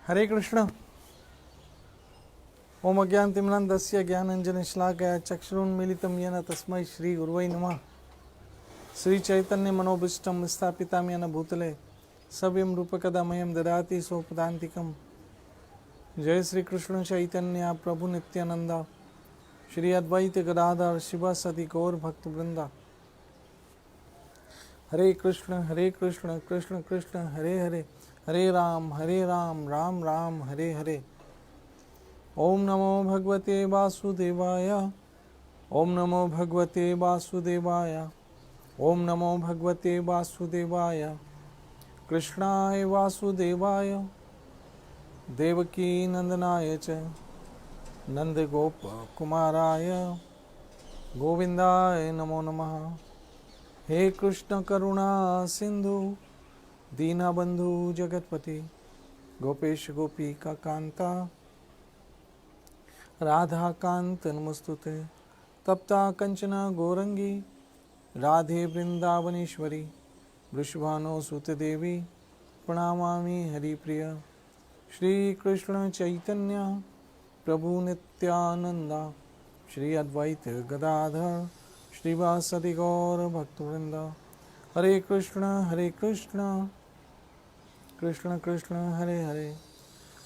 हरे कृष्ण। ओम अज्ञानतिमिरान्धस्य ज्ञानाञ्जनशलाकया चक्षुरुन्मीलितं येन तस्मै श्रीगुरुवै नमः। श्रीचैतन्यमनोभीष्टं स्थापितं येन भूतले सव्यं रूपकदा मह्यं ददाति स्वपदान्तिकं। जय श्री कृष्ण चैतन्य प्रभु नित्यानंद श्री अद्वैत गदाधर शिवासदि गौर भक्तवृंदा। हरे कृष्ण कृष्ण कृष्ण हरे हरे, हरे राम राम राम हरे हरे। ओम नमो भगवते वासुदेवाय, ओम नमो भगवते वासुदेवाय, ओम नमो भगवते वासुदेवाय। कृष्णाय वासुदेवाय देवकी नंदनाय च नंदगोप कुमाराय गोविंदाय नमो नमः। हे कृष्ण करुणा सिंधु दीनबंधु जगतपति गोपेश गोपिका कांता राधा कांत नमस्तुते। तप्ता कंचना गौरंगी राधे वृंदावनेश्वरी वृषभानुसुते देवी प्रणमामि हरिप्रिय। श्री कृष्ण चैतन्य प्रभु नित्यानंद श्री अद्वैत गदाधर श्रीवासदि गौर भक्तवृंद। हरे कृष्ण कृष्ण कृष्ण हरे हरे,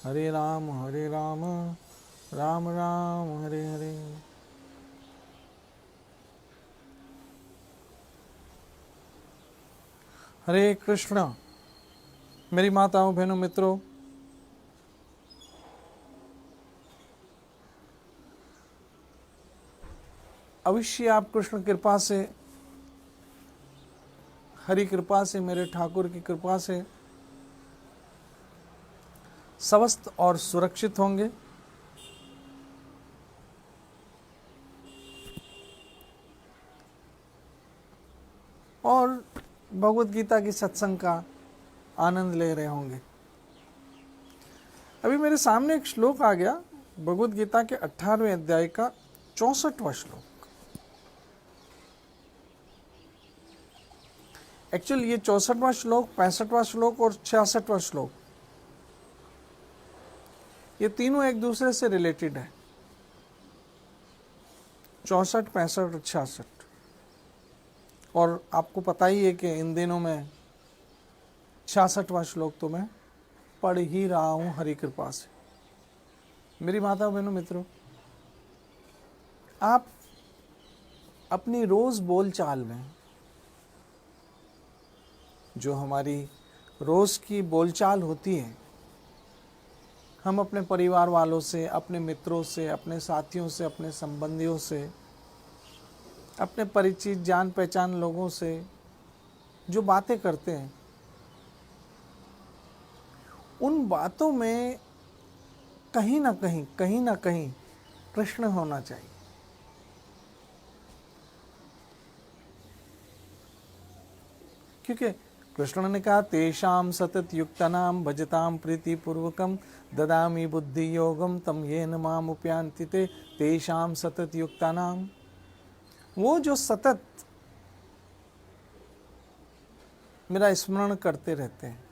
हरे राम राम राम हरे हरे। हरे कृष्ण। मेरी माताओं बहनों मित्रों, अवश्य आप कृष्ण कृपा से, हरि कृपा से, मेरे ठाकुर की कृपा से स्वस्थ और सुरक्षित होंगे। और भगवत गीता की सत्संग का आनंद ले रहे होंगे। अभी मेरे सामने एक श्लोक आ गया, भगवत गीता के 18वें अध्याय का 64वां श्लोक। एक्चुअली ये 64वां श्लोक, 65वां श्लोक और 66वां श्लोक, ये तीनों एक दूसरे से रिलेटेड है। 64, 65 और 66। और आपको पता ही है कि इन दिनों में 66वां श्लोक तो मैं पढ़ ही रहा हूँ हरि कृपा से। मेरी माता बहनों मित्रों, आप अपनी रोज बोलचाल में, जो हमारी रोज की बोलचाल होती है, हम अपने परिवार वालों से, अपने मित्रों से, अपने साथियों से, अपने संबंधियों से, अपने परिचित जान पहचान लोगों से जो बातें करते हैं, उन बातों में कहीं ना कहीं कृष्ण होना चाहिए। क्योंकि कृष्ण ने कहा, तेषाम सतत युक्तानाम भजताम प्रीति पूर्वकम ददामि बुद्धि योगम तम येन माम उपयान्ति ते। तेषाम सतत युक्तानाम, वो जो सतत मेरा स्मरण करते रहते हैं,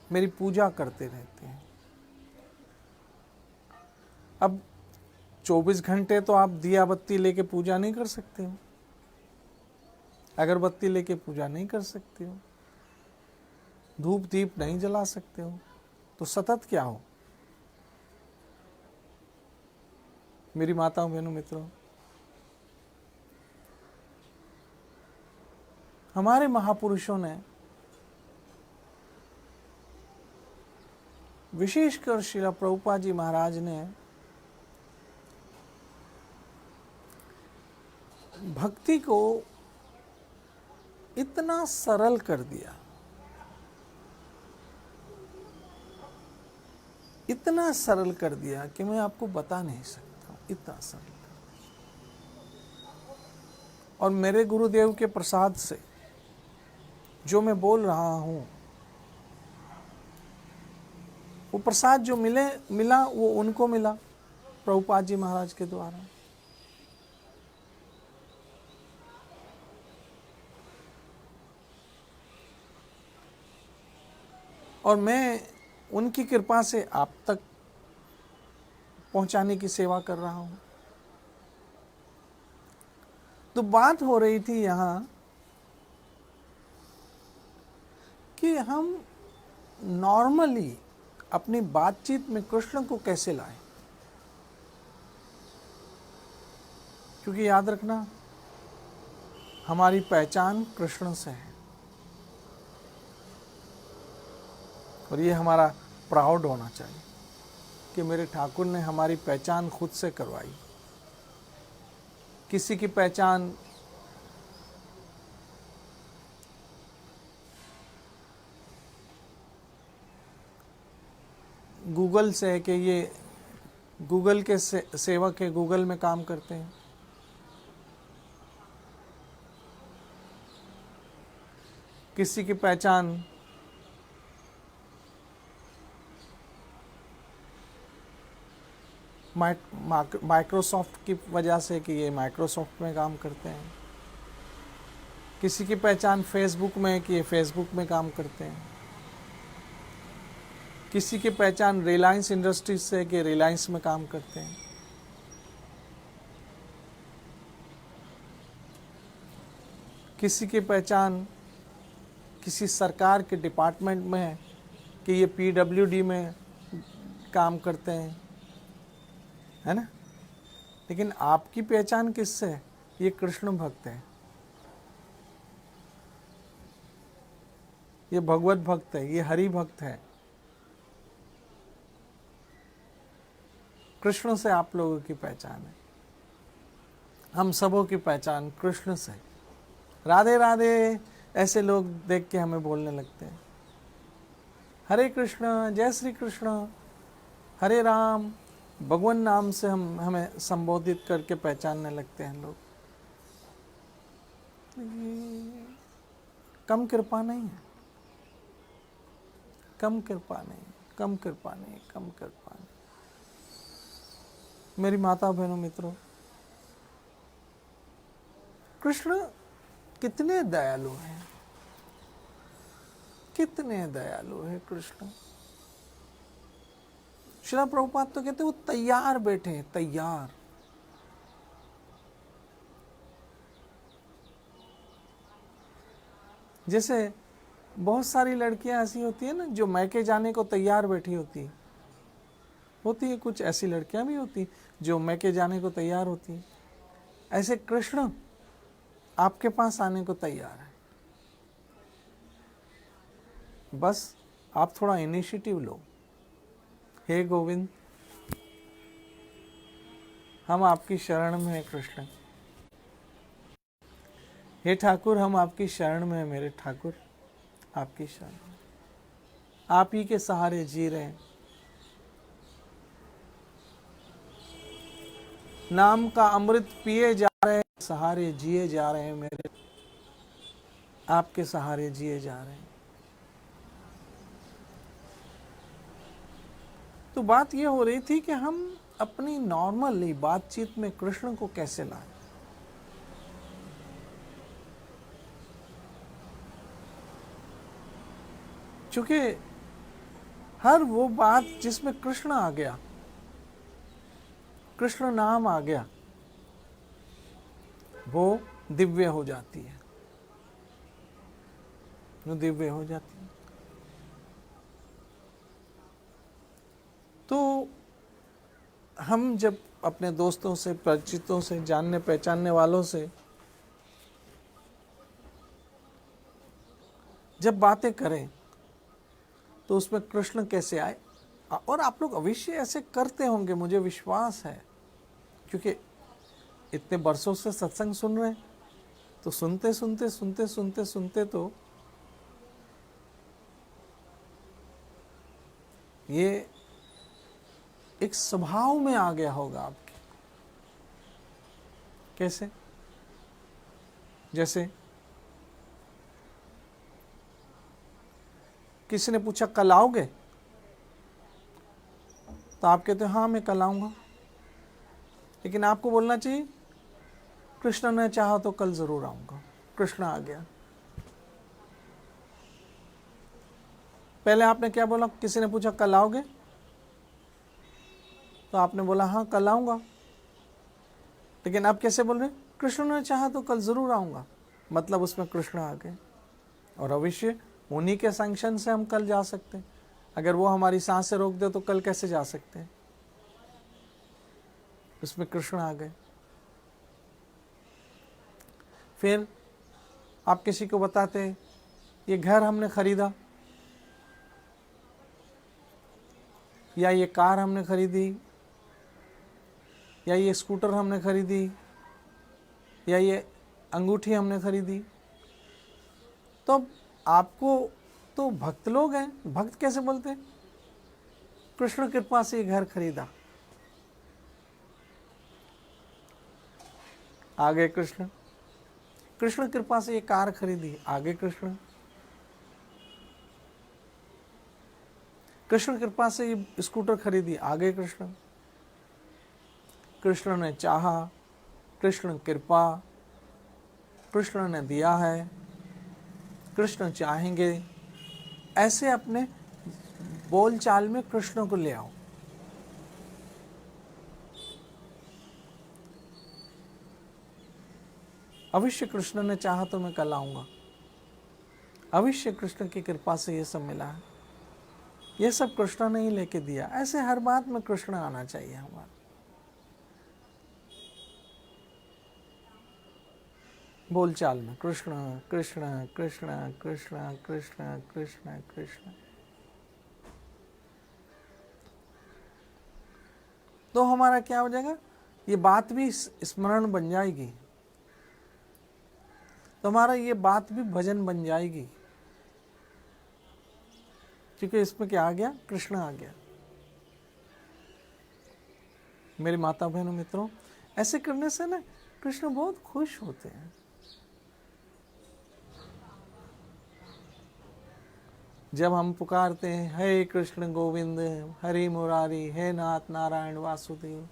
मेरी पूजा करते रहते हैं। अब 24 घंटे तो आप दिया बत्ती लेके पूजा नहीं कर सकते हो, अगरबत्ती लेके पूजा नहीं कर सकते हो, धूप दीप नहीं जला सकते हो, तो सतत क्या हो। मेरी माताओं बहनों मित्रों, हमारे महापुरुषों ने, विशेषकर श्रील प्रभुपाद जी महाराज ने भक्ति को इतना सरल कर दिया, इतना सरल कर दिया कि मैं आपको बता नहीं सकता, इतना सरल। और मेरे गुरुदेव के प्रसाद से जो मैं बोल रहा हूं, वो प्रसाद जो मिला वो उनको मिला प्रभुपाद जी महाराज के द्वारा। और मैं उनकी कृपा से आप तक पहुंचाने की सेवा कर रहा हूं। तो बात हो रही थी यहां कि हम नॉर्मली अपनी बातचीत में कृष्ण को कैसे लाएं। क्योंकि याद रखना, हमारी पहचान कृष्ण से है और ये हमारा प्राउड होना चाहिए कि मेरे ठाकुर ने हमारी पहचान खुद से करवाई। किसी की पहचान गूगल से है कि ये गूगल के सेवक है, गूगल में काम करते हैं। किसी की पहचान माइक्रोसॉफ्ट की वजह से कि ये माइक्रोसॉफ्ट में काम करते हैं। किसी की पहचान फेसबुक में है कि ये फेसबुक में काम करते हैं। किसी की पहचान रिलायंस इंडस्ट्रीज से है कि रिलायंस में काम करते हैं। किसी की पहचान किसी सरकार के डिपार्टमेंट में है कि ये पीडब्ल्यूडी में काम करते हैं, है ना। लेकिन आपकी पहचान किससे है? ये कृष्ण भक्त है, ये भगवत भक्त है, ये हरि भक्त है। कृष्ण से आप लोगों की पहचान है, हम सबों की पहचान कृष्ण से। राधे राधे ऐसे लोग देख के हमें बोलने लगते हैं। हरे कृष्ण, जय श्री कृष्ण, हरे राम, भगवान नाम से हमें संबोधित करके पहचानने लगते हैं लोग। कम कृपा नहीं है, कम कृपा नहीं, कम कृपा नहीं, कम कृपा नहीं। मेरी माता बहनों मित्रों, कृष्ण कितने दयालु हैं, कितने दयालु है कृष्ण। श्रील प्रभुपाद तो कहते वो तैयार बैठे हैं, तैयार। जैसे बहुत सारी लड़कियां ऐसी होती है ना जो मैके जाने को तैयार बैठी होती है कुछ ऐसी लड़कियां भी होती जो मैके जाने को तैयार होती है। ऐसे कृष्ण आपके पास आने को तैयार है, बस आप थोड़ा इनिशिएटिव लो। हे गोविंद, हम आपकी शरण में हैं कृष्ण। हे ठाकुर, हम आपकी शरण में हैं मेरे ठाकुर, आपकी शरण में। आप ही के सहारे जी रहे हैं। नाम का अमृत पिए जा रहे हैं, सहारे जिए जा रहे हैं मेरे, आपके सहारे जिए जा रहे हैं। तो बात यह हो रही थी कि हम अपनी नॉर्मली बातचीत में कृष्ण को कैसे लाएं। क्योंकि हर वो बात जिसमें कृष्ण आ गया, कृष्ण नाम आ गया, वो दिव्य हो जाती है, वो दिव्य हो जाती है। तो हम जब अपने दोस्तों से, परिचितों से, जानने पहचानने वालों से जब बातें करें तो उसमें कृष्ण कैसे आए। और आप लोग अवश्य ऐसे करते होंगे, मुझे विश्वास है, क्योंकि इतने बरसों से सत्संग सुन रहे हैं। तो सुनते सुनते सुनते सुनते सुनते तो ये एक स्वभाव में आ गया होगा आपके। कैसे? जैसे किसी ने पूछा कल आओगे, तो आप कहते हो हाँ मैं कल आऊंगा। लेकिन आपको बोलना चाहिए कृष्ण ने चाहा तो कल जरूर आऊंगा। कृष्ण आ गया। पहले आपने क्या बोला, किसी ने पूछा कल आओगे, तो आपने बोला हाँ कल आऊँगा। लेकिन अब कैसे बोल रहे, कृष्ण ने चाहा तो कल ज़रूर आऊँगा, मतलब उसमें कृष्ण आ गए। और अवश्य उन्हीं के सैंक्शन से हम कल जा सकते हैं। अगर वो हमारी सांसें रोक दे तो कल कैसे जा सकते हैं, उसमें कृष्ण आ गए। फिर आप किसी को बताते ये घर हमने खरीदा, या ये कार हमने खरीदी, या ये स्कूटर हमने खरीदी, या ये अंगूठी हमने खरीदी, तो आपको तो भक्त लोग हैं, भक्त कैसे बोलते हैं, कृष्ण कृपा से ये घर खरीदा, आगे कृष्ण। कृष्ण कृपा से ये कार खरीदी, आगे कृष्ण। कृष्ण कृपा से ये स्कूटर खरीदी, आगे कृष्ण। कृष्ण ने चाहा, कृष्ण कृपा, कृष्ण ने दिया है, कृष्ण चाहेंगे, ऐसे अपने बोलचाल में कृष्ण को ले आओ। अवश्य कृष्ण ने चाहा तो मैं कल आऊंगा, अवश्य कृष्ण की कृपा से ये सब मिला है, ये सब कृष्ण ने ही लेके दिया। ऐसे हर बात में कृष्ण आना चाहिए हमारा। बोलचाल में कृष्ण कृष्ण कृष्ण कृष्ण कृष्ण कृष्ण कृष्ण, तो हमारा क्या हो जाएगा, ये बात भी स्मरण बन जाएगी, तो हमारा ये बात भी भजन बन जाएगी, क्योंकि इसमें क्या आ गया, कृष्ण आ गया। मेरी माता बहनों मित्रों, ऐसे करने से ना कृष्ण बहुत खुश होते हैं। जब हम पुकारते हैं हे कृष्ण गोविंद हरि मुरारी हे नाथ नारायण वासुदेव,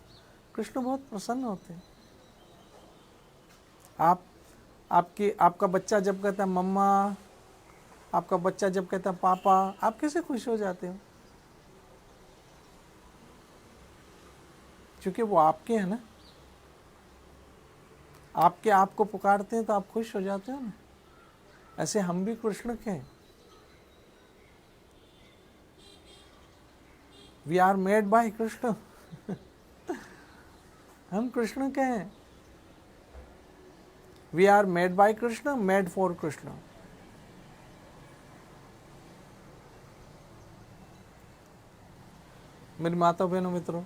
कृष्ण बहुत प्रसन्न होते हैं। आपका बच्चा जब कहता है मम्मा, आपका बच्चा जब कहता है पापा, आप कैसे खुश हो जाते हो, क्योंकि वो आपके हैं ना, आपको पुकारते हैं तो आप खुश हो जाते हो ना। ऐसे हम भी कृष्ण के हैं, we are made by Krishna हम कृष्ण के हैं, we are made by Krishna, made for Krishna. मेरी माता बहनों मित्रों,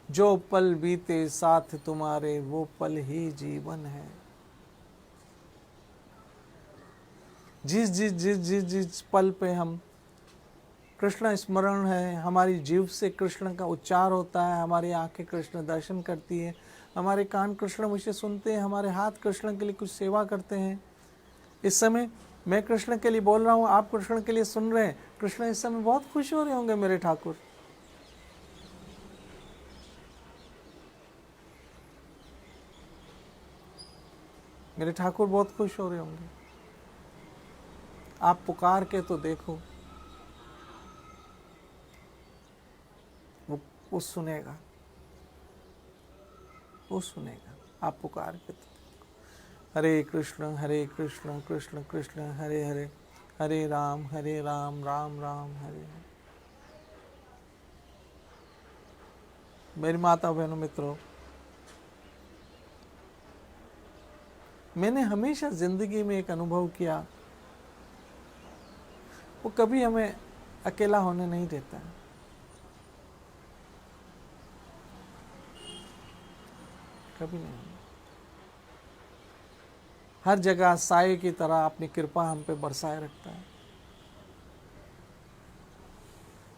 जो पल बीते साथ तुम्हारे वो पल ही जीवन है। जिस जिस जिस जिस जिस पल पे हम कृष्ण स्मरण है, हमारी जीव से कृष्ण का उच्चार होता है, हमारी आंखें कृष्ण दर्शन करती है, हमारे कान कृष्ण विषय सुनते हैं, हमारे हाथ कृष्ण के लिए कुछ सेवा करते हैं। इस समय मैं कृष्ण के लिए बोल रहा हूँ, आप कृष्ण के लिए सुन रहे हैं, कृष्ण इस समय बहुत खुश हो रहे होंगे मेरे ठाकुर। मेरे ठाकुर बहुत खुश हो रहे होंगे। आप पुकार के तो देखो, वो सुनेगा, वो सुनेगा। आप पुकार के तो हरे कृष्ण कृष्ण कृष्ण हरे हरे, हरे राम राम राम हरे हरे। मेरी माता बहनों मित्रों, मैंने हमेशा जिंदगी में एक अनुभव किया, वो कभी हमें अकेला होने नहीं देता है। कभी नहीं, हर जगह साए की तरह अपनी कृपा हम पे बरसाए रखता है।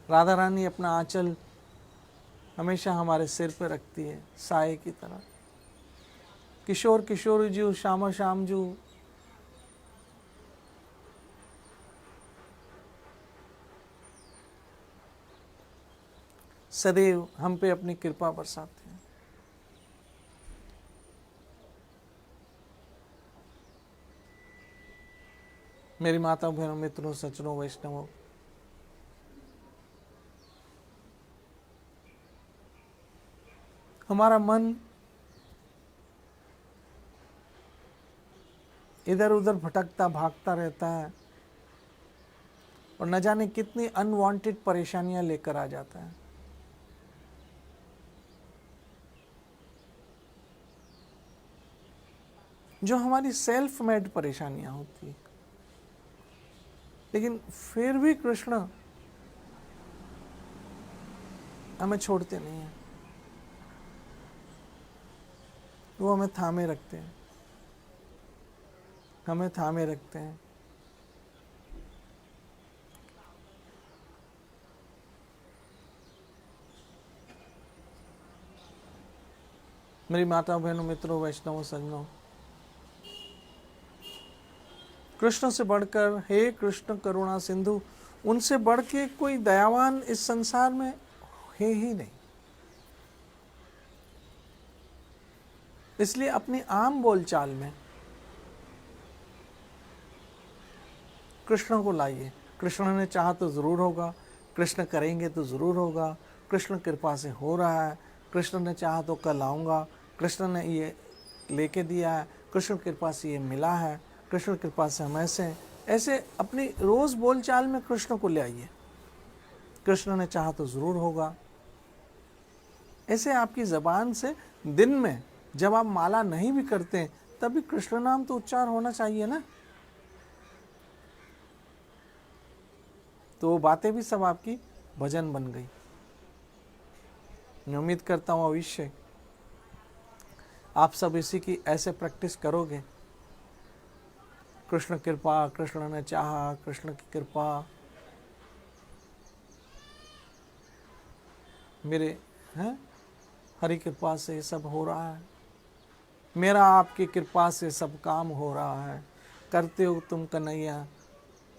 राधा रानी अपना आंचल हमेशा हमारे सिर पे रखती है, साए की तरह। किशोर किशोर जू, श्यामा श्याम जू, सदैव हम पे अपनी कृपा बरसाते हैं। मेरी माता बहनों मित्रों सज्जनों वैष्णवों, हमारा मन इधर उधर भटकता भागता रहता है और न जाने कितनी अनवांटेड परेशानियां लेकर आ जाता है। जो हमारी सेल्फ मेड परेशानियां होती है, लेकिन फिर भी कृष्ण हमें छोड़ते नहीं हैं, वो हमें थामे रखते हैं, हमें थामे रखते हैं। मेरी माता बहनों मित्रों वैष्णवों सज्जनों, कृष्ण से बढ़कर, हे कृष्ण करुणा सिंधु, उनसे बढ़ के कोई दयावान इस संसार में है ही नहीं। इसलिए अपनी आम बोलचाल में कृष्ण को लाइए। कृष्ण ने चाहा तो जरूर होगा, कृष्ण करेंगे तो जरूर होगा, कृष्ण कृपा से हो रहा है, कृष्ण ने चाहा तो कल आऊँगा, कृष्ण ने ये लेके दिया है, कृष्ण कृपा से ये मिला है, कृष्ण कृपा से हम ऐसे अपनी रोज बोलचाल में कृष्ण को ले आइए। कृष्ण ने चाहा तो जरूर होगा। ऐसे आपकी जबान से दिन में जब आप माला नहीं भी करते तब भी कृष्ण नाम तो उच्चार होना चाहिए ना। तो वो बातें भी सब आपकी भजन बन गई। मैं उम्मीद करता हूँ भविष्य आप सब इसी की ऐसे प्रैक्टिस करोगे। कृष्ण कृपा, कृष्ण ने चाहा, कृष्ण की कृपा मेरे हैं, हरि कृपा से सब हो रहा है, मेरा आपकी कृपा से सब काम हो रहा है, करते हो तुम कन्हैया,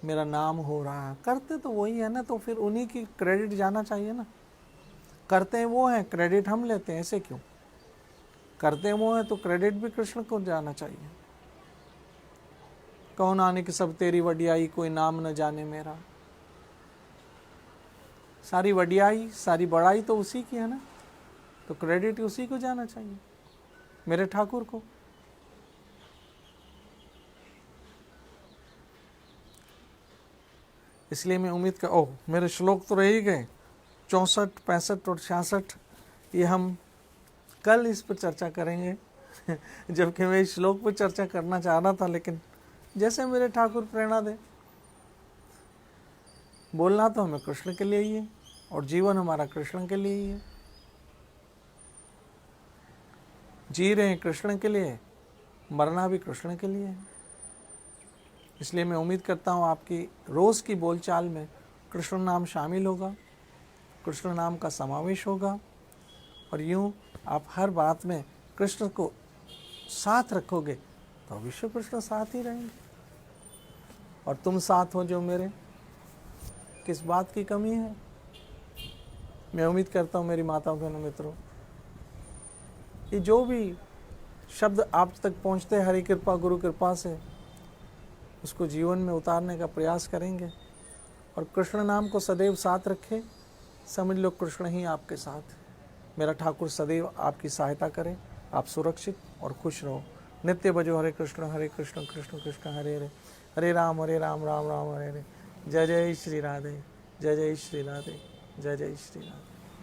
मेरा नाम हो रहा है। करते तो वही है ना, तो फिर उन्हीं की क्रेडिट जाना चाहिए ना। करते हैं वो हैं, क्रेडिट हम लेते हैं, ऐसे क्यों? करते हैं वो हैं तो क्रेडिट भी कृष्ण को जाना चाहिए। कौन आने की सब तेरी वडियाई, कोई नाम न जाने मेरा। सारी वडियाई सारी बड़ाई तो उसी की है ना, तो क्रेडिट उसी को जाना चाहिए, मेरे ठाकुर को। इसलिए मैं उम्मीद कर, ओह मेरे श्लोक तो रह ही गए 64, 65 और 66, ये हम कल इस पर चर्चा करेंगे जबकि मैं इस श्लोक पर चर्चा करना चाह रहा था, लेकिन जैसे मेरे ठाकुर प्रेरणा दे। बोलना तो हमें कृष्ण के लिए ही है और जीवन हमारा कृष्ण के लिए ही है। जी रहे हैं कृष्ण के लिए, मरना भी कृष्ण के लिए है। इसलिए मैं उम्मीद करता हूँ आपकी रोज़ की बोलचाल में कृष्ण नाम शामिल होगा, कृष्ण नाम का समावेश होगा, और यूँ आप हर बात में कृष्ण को साथ रखोगे तो विश्व कृष्ण साथ ही रहेंगे। और तुम साथ हो जो मेरे, किस बात की कमी है? मैं उम्मीद करता हूँ मेरी माताओं बहनों मित्रों, ये जो भी शब्द आप तक पहुँचते हैं हरि कृपा गुरु कृपा से, उसको जीवन में उतारने का प्रयास करेंगे और कृष्ण नाम को सदैव साथ रखें। समझ लो कृष्ण ही आपके साथ। मेरा ठाकुर सदैव आपकी सहायता करे, आप सुरक्षित और खुश रहो। नित्य बजो हरे कृष्ण कृष्ण कृष्ण हरे हरे, हरे राम राम राम हरे हरे। जय जय श्री राधे, जय जय श्री राधे, जय जय श्री राधे।